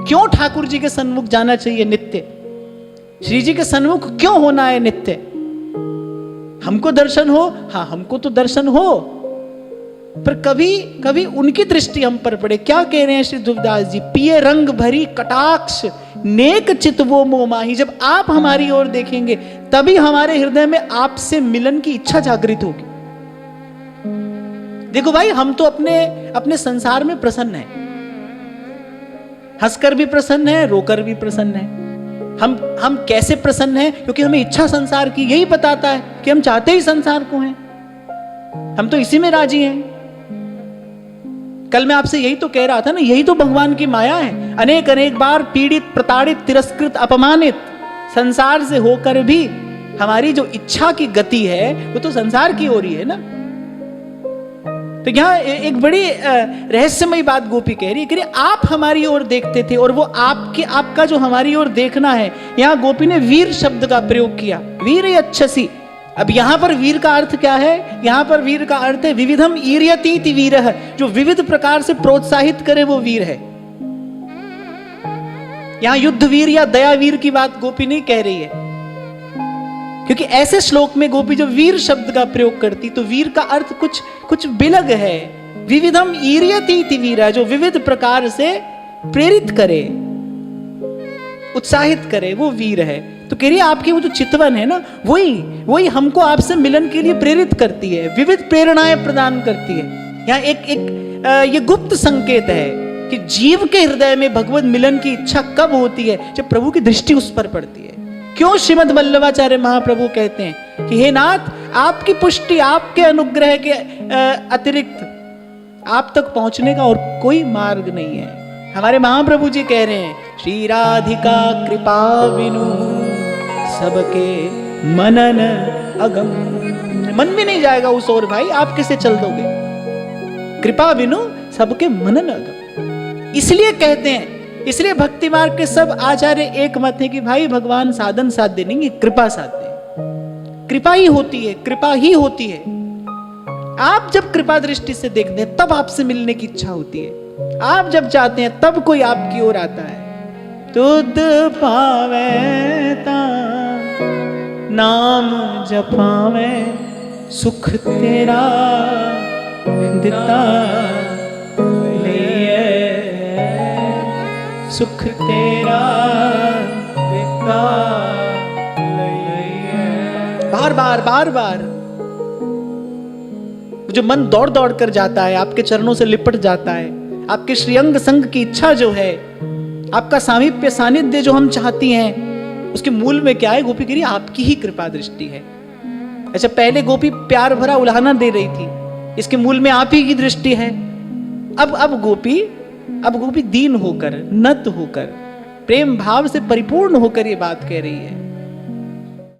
क्यों ठाकुर जी के सन्मुख जाना चाहिए नित्य? श्री जी के सन्मुख क्यों होना है नित्य? हमको दर्शन हो, हाँ हमको तो दर्शन हो, पर कभी कभी उनकी दृष्टि हम पर पड़े। क्या कह रहे हैं श्री ध्रुवदास जी? पिए रंग भरी कटाक्ष नेक चित वो मोह माही। जब आप हमारी ओर देखेंगे तभी हमारे हृदय में आपसे मिलन की इच्छा जागृत होगी। देखो भाई, हम तो अपने संसार में प्रसन्न हैं, हंसकर भी प्रसन्न है, रोकर भी प्रसन्न है। हम कैसे प्रसन्न हैं? क्योंकि हमें इच्छा संसार की यही बताता है कि हम चाहते ही संसार को हैं, हम तो इसी में राजी हैं। कल मैं आपसे यही तो कह रहा था ना, यही तो भगवान की माया है। अनेक अनेक बार पीड़ित, प्रताड़ित, तिरस्कृत, अपमानित संसार से होकर भी हमारी जो इच्छा की गति है वो तो संसार की ओर ही है ना। तो यहां एक बड़ी रहस्यमयी बात गोपी कह रही है, आप हमारी ओर देखते थे और वो आपका जो हमारी ओर देखना है, यहां गोपी ने वीर शब्द का प्रयोग किया, वीर अच्छसी। अब यहां पर वीर का अर्थ क्या है? यहां पर वीर का अर्थ है विविधम ईर्यतीति वीरः, जो विविध प्रकार से प्रोत्साहित करे वो वीर है। यहां युद्ध वीर या दया वीर की बात गोपी नहीं कह रही है, क्योंकि ऐसे श्लोक में गोपी जब वीर शब्द का प्रयोग करती तो वीर का अर्थ कुछ बिलग है। विविधम ईर्यतीति वीरः, जो विविध प्रकार से प्रेरित करे, उत्साहित करे, वो वीर है। तो कह रही है आपकी वो जो चितवन है ना, वही हमको आपसे मिलन के लिए प्रेरित करती है, विविध प्रेरणाएं प्रदान करती है। यहाँ एक ये गुप्त संकेत है कि जीव के हृदय में भगवत मिलन की इच्छा कब होती है? जब प्रभु की दृष्टि उस पर पड़ती है। क्यों श्रीमद् वल्लभाचार्य महाप्रभु कहते हैं कि हे नाथ, आपकी पुष्टि, आपके अनुग्रह के अतिरिक्त आप तक पहुंचने का और कोई मार्ग नहीं है। हमारे महाप्रभु जी कह रहे हैं, श्री राधिका कृपा विनु सबके मनन अगम। मन भी नहीं जाएगा उस ओर भाई, आप कैसे चल दोगे? कृपा बिनु सबके मनन अगम। इसलिए कहते हैं, इसलिए भक्ति मार्ग के सब आचार्य एक मत है कि भाई भगवान साधन साध्य नहीं है, कृपा साध्य है। कृपा ही होती है, कृपा ही होती है। आप जब कृपा दृष्टि से देखते हैं तब आपसे मिलने की इच्छा होती है। आप जब चाहते हैं तब कोई आपकी ओर आता है। तुद पावे ता नाम जपावे, सुख तेरा दिता ले, सुख तेरा दिता ले। बार बार जो मन दौड़ दौड़ कर जाता है, आपके चरणों से लिपट जाता है, आपके श्रीअंग संग की इच्छा जो है, आपका सामीप्य सानिध्य जो हम चाहती हैं, उसके मूल में क्या है? गोपी कह रही आपकी ही कृपा दृष्टि है। अच्छा, पहले गोपी प्यार भरा उल्हाना दे रही थी, इसके मूल में आप ही की दृष्टि है। अब गोपी दीन होकर, नत होकर, प्रेम भाव से परिपूर्ण होकर ये बात कह रही है।